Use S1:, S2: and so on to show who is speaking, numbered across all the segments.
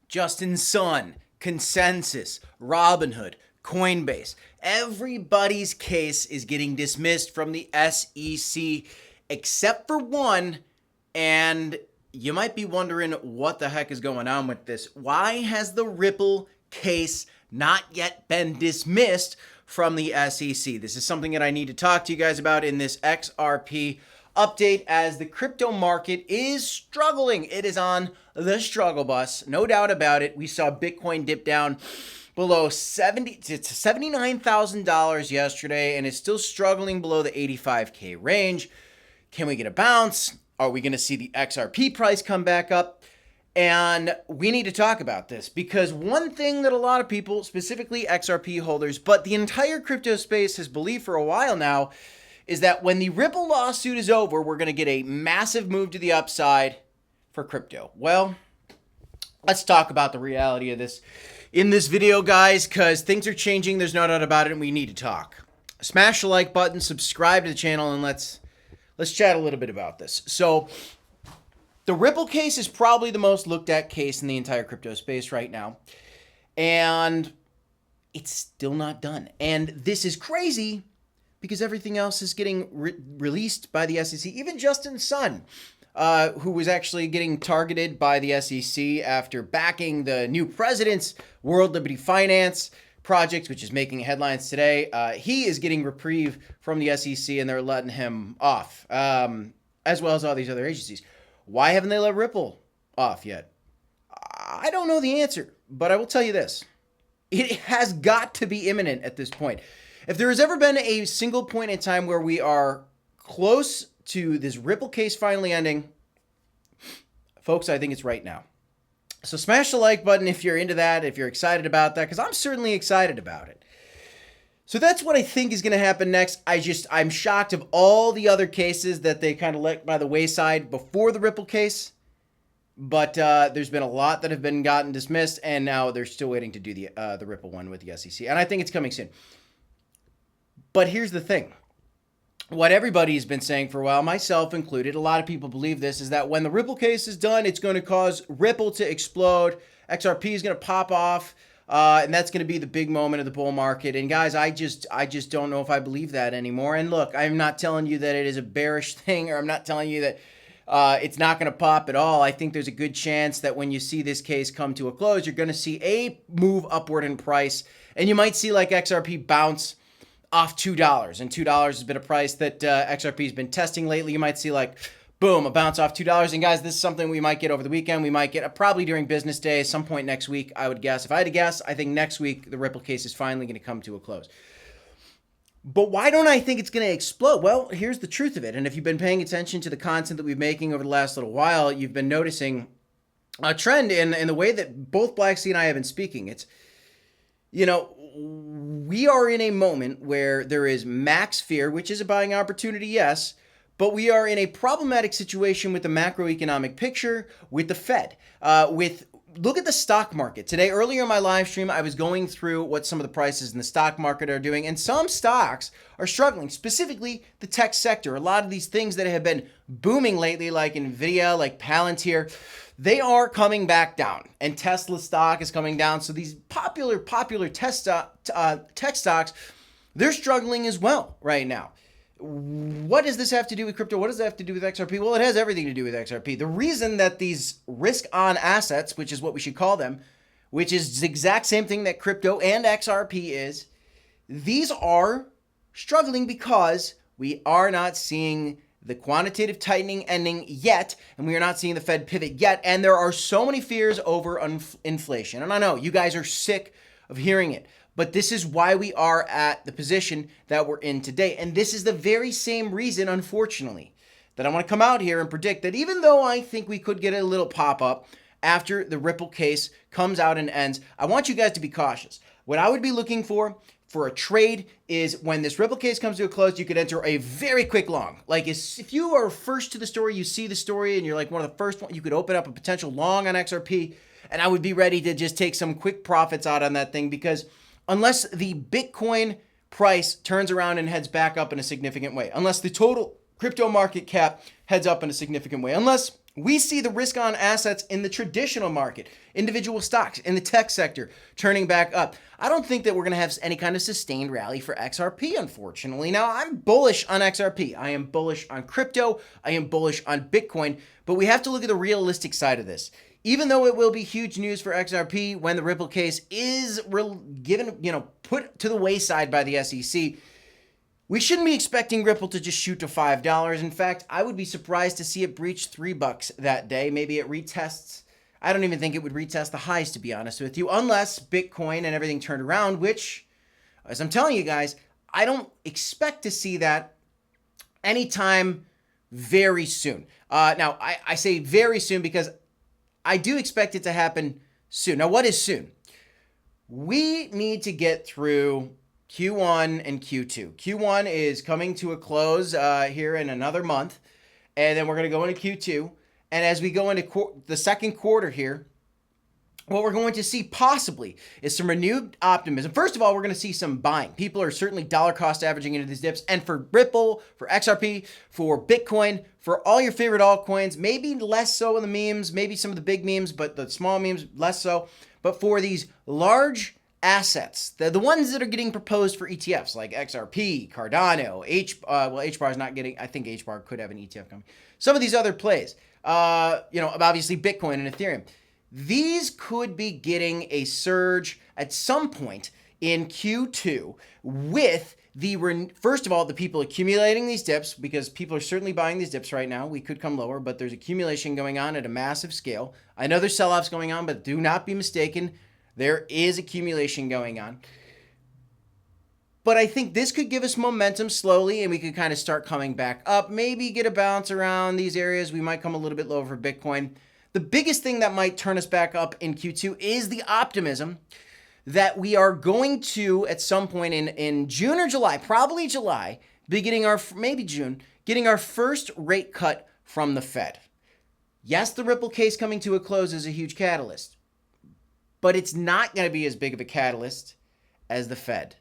S1: Justin Sun, Consensus, Robinhood, Coinbase. Everybody's case is getting dismissed from the SEC except for one, and you might be wondering what the heck is going on with this. Why has the Ripple case not yet been dismissed from the SEC? This is something that I need to talk to you guys about in this XRP update, as the crypto market is struggling. It is on the struggle bus, no doubt about it. We saw Bitcoin dip down below $79,000 yesterday, and it's still struggling below the 85K range. Can we get a bounce? Are we going to see the XRP price come back up? And we need to talk about this, because one thing that a lot of people, specifically XRP holders, but the entire crypto space has believed for a while now, is that when the Ripple lawsuit is over, we're going to get a massive move to the upside for crypto. Well, let's talk about the reality of this in this video, guys, because things are changing. There's no doubt about it, and we need to talk. Smash the like button, subscribe to the channel, and let's chat a little bit about this. So the Ripple case is probably the most looked at case in the entire crypto space right now, and it's still not done. And this is crazy, because everything else is getting released by the SEC. Even Justin Sun, who was actually getting targeted by the SEC after backing the new president's World Liberty Finance project, which is making headlines today, he is getting reprieve from the SEC, and they're letting him off, as well as all these other agencies. Why haven't they let Ripple off yet? I don't know the answer, but I will tell you this. It has got to be imminent at this point. If there has ever been a single point in time where we are close to this Ripple case finally ending, folks, I think it's right now. So smash the like button if you're into that, if you're excited about that, because I'm certainly excited about it. So that's what I think is going to happen next. I'm shocked of all the other cases that they kind of let by the wayside before the Ripple case. But there's been a lot that have been gotten dismissed, and now they're still waiting to do the Ripple one with the SEC. And I think it's coming soon. But here's the thing. What everybody's been saying for a while, myself included, a lot of people believe this, is that when the Ripple case is done, it's going to cause Ripple to explode. XRP is going to pop off, and that's going to be the big moment of the bull market. And guys, I just don't know if I believe that anymore. And look, I'm not telling you that it is a bearish thing, or I'm not telling you that it's not going to pop at all. I think there's a good chance that when you see this case come to a close, you're going to see a move upward in price, and you might see like XRP bounce off $2, and $2 has been a price that XRP has been testing lately. You might see like, boom, a bounce off $2. And guys, this is something we might get over the weekend. We might get probably during business day, some point next week, I would guess. If I had to guess, I think next week the Ripple case is finally going to come to a close. But why don't I think it's going to explode? Well, here's the truth of it. And if you've been paying attention to the content that we've been making over the last little while, you've been noticing a trend in the way that both Black Sea and I have been speaking. It's, we are in a moment where there is max fear, which is a buying opportunity, yes, but we are in a problematic situation with the macroeconomic picture, with the Fed, look at the stock market. Today, earlier in my live stream, I was going through what some of the prices in the stock market are doing, and some stocks are struggling, specifically the tech sector. A lot of these things that have been booming lately, like Nvidia, like Palantir, they are coming back down, and Tesla stock is coming down. So these popular tech stocks, they're struggling as well right now. What does this have to do with crypto? What does it have to do with XRP? Well, it has everything to do with XRP. The reason that these risk-on assets, which is what we should call them, which is the exact same thing that crypto and XRP is, these are struggling because we are not seeing the quantitative tightening ending yet, and we are not seeing the Fed pivot yet, and there are so many fears over inflation. And I know you guys are sick of hearing it, but this is why we are at the position that we're in today. And this is the very same reason, unfortunately, that I want to come out here and predict that even though I think we could get a little pop-up after the Ripple case comes out and ends, I want you guys to be cautious. What I would be looking for a trade is when this Ripple case comes to a close, you could enter a very quick long. Like if you are first to the story, you see the story, and you're like one of the first ones, you could open up a potential long on XRP, and I would be ready to just take some quick profits out on that thing, because unless the Bitcoin price turns around and heads back up in a significant way, unless the total crypto market cap heads up in a significant way, unless We see the risk on assets in the traditional market, individual stocks in the tech sector turning back up. I don't think that we're going to have any kind of sustained rally for XRP, unfortunately. Now, I'm bullish on XRP. I am bullish on crypto. I am bullish on Bitcoin. But we have to look at the realistic side of this. Even though it will be huge news for XRP when the Ripple case is put to the wayside by the SEC, we shouldn't be expecting Ripple to just shoot to $5. In fact, I would be surprised to see it breach $3 that day. Maybe it retests. I don't even think it would retest the highs, to be honest with you, unless Bitcoin and everything turned around, which, as I'm telling you guys, I don't expect to see that anytime very soon. Now, I say very soon because I do expect it to happen soon. Now, what is soon? We need to get through Q1 and Q2. Q1 is coming to a close here in another month, and then we're going to go into Q2. And as we go into the second quarter here, what we're going to see possibly is some renewed optimism. First of all, we're going to see some buying. People are certainly dollar cost averaging into these dips. And for Ripple, for XRP, for Bitcoin, for all your favorite altcoins, maybe less so in the memes, maybe some of the big memes, but the small memes less so. But for these large assets, the ones that are getting proposed for ETFs like XRP, Cardano, HBAR is not getting, I think HBAR could have an ETF coming. Some of these other plays, obviously Bitcoin and Ethereum. These could be getting a surge at some point in Q2 with first of all, the people accumulating these dips, because people are certainly buying these dips right now. We could come lower, but there's accumulation going on at a massive scale. I know there's sell-offs going on, but do not be mistaken. There is accumulation going on. But I think this could give us momentum slowly, and we could kind of start coming back up, maybe get a bounce around these areas. We might come a little bit lower for Bitcoin. The biggest thing that might turn us back up in Q2 is the optimism that we are going to, at some point in June or July, probably July, maybe June, getting our first rate cut from the Fed. Yes, the Ripple case coming to a close is a huge catalyst, but it's not going to be as big of a catalyst as the Fed.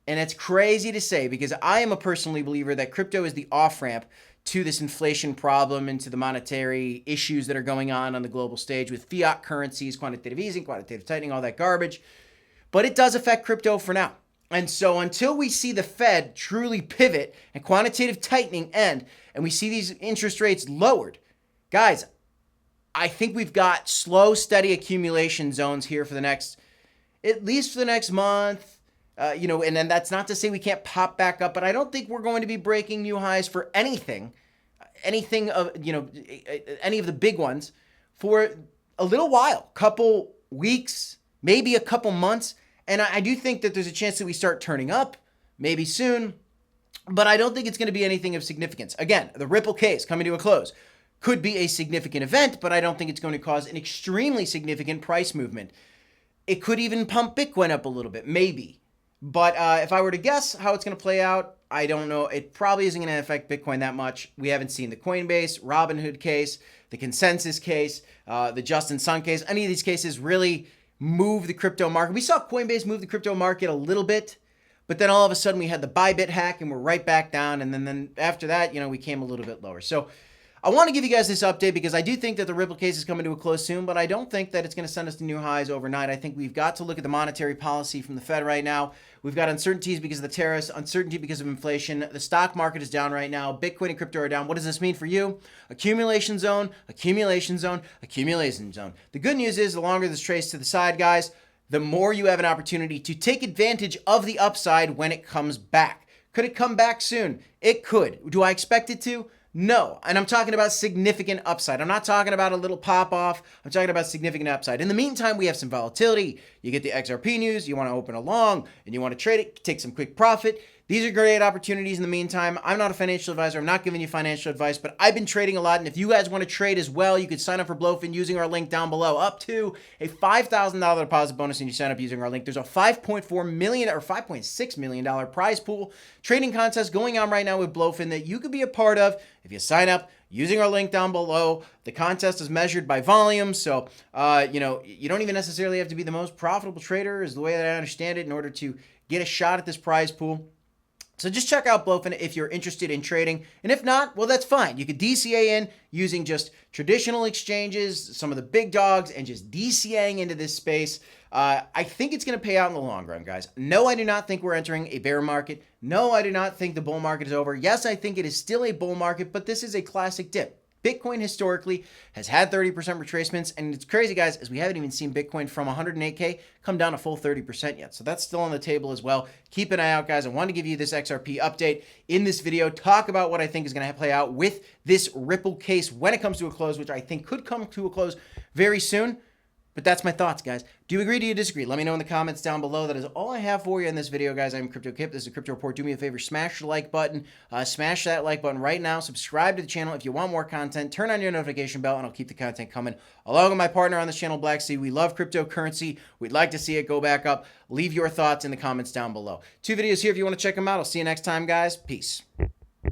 S1: And it's crazy to say, because I am a personal believer that crypto is the off-ramp to this inflation problem and to the monetary issues that are going on the global stage with fiat currencies, quantitative easing, quantitative tightening, all that garbage. But it does affect crypto for now. And so until we see the Fed truly pivot and quantitative tightening end, and we see these interest rates lowered, guys, I think we've got slow, steady accumulation zones here for at least for the next month. And then that's not to say we can't pop back up, but I don't think we're going to be breaking new highs for any of the big ones for a little while, couple weeks, maybe a couple months. And I do think that there's a chance that we start turning up maybe soon, but I don't think it's going to be anything of significance. Again, the Ripple case coming to a close could be a significant event, but I don't think it's going to cause an extremely significant price movement. It could even pump Bitcoin up a little bit, maybe. But if I were to guess how it's going to play out, I don't know. It probably isn't going to affect Bitcoin that much. We haven't seen the Coinbase, Robinhood case, the Consensus case, the Justin Sun case. Any of these cases really move the crypto market. We saw Coinbase move the crypto market a little bit, but then all of a sudden we had the Bybit hack and we're right back down. And then after that, we came a little bit lower. So I want to give you guys this update because I do think that the Ripple case is coming to a close soon, but I don't think that it's going to send us to new highs overnight. I think we've got to look at the monetary policy from the Fed right now. We've got uncertainties because of the tariffs, uncertainty because of inflation. The stock market is down right now. Bitcoin and crypto are down. What does this mean for you? Accumulation zone, accumulation zone, accumulation zone. The good news is the longer this trace to the side, guys, the more you have an opportunity to take advantage of the upside when it comes back. Could it come back soon? It could. Do I expect it to? No, and I'm talking about significant upside. I'm not talking about a little pop off. I'm talking about significant upside. In the meantime, we have some volatility. You get the XRP news, you want to open a long, and you want to trade it, take some quick profit. These are great opportunities in the meantime. I'm not a financial advisor. I'm not giving you financial advice, but I've been trading a lot. And if you guys want to trade as well, you could sign up for Blowfin using our link down below, up to a $5,000 deposit bonus, and you sign up using our link. There's a $5.4 million or $5.6 million prize pool trading contest going on right now with Blowfin that you could be a part of if you sign up using our link down below. The contest is measured by volume, so you don't even necessarily have to be the most profitable trader, is the way that I understand it, in order to get a shot at this prize pool. So just check out Blofin if you're interested in trading. And if not, well, that's fine. You could DCA in using just traditional exchanges, some of the big dogs, and just DCAing into this space. I think it's going to pay out in the long run, guys. No, I do not think we're entering a bear market. No, I do not think the bull market is over. Yes, I think it is still a bull market, but this is a classic dip. Bitcoin historically has had 30% retracements, and it's crazy, guys, as we haven't even seen Bitcoin from 108K come down a full 30% yet. So that's still on the table as well. Keep an eye out, guys. I wanted to give you this XRP update in this video, talk about what I think is going to play out with this Ripple case when it comes to a close, which I think could come to a close very soon. But that's my thoughts, guys. Do you agree? Do you disagree? Let me know in the comments down below. That is all I have for you in this video, guys. I'm Crypto Kip. This is a Crypto Report. Do me a favor, smash the like button. Smash that like button right now. Subscribe to the channel if you want more content. Turn on your notification bell, and I'll keep the content coming. Along with my partner on this channel, Black Sea, we love cryptocurrency. We'd like to see it go back up. Leave your thoughts in the comments down below. 2 videos here if you want to check them out. I'll see you next time, guys. Peace.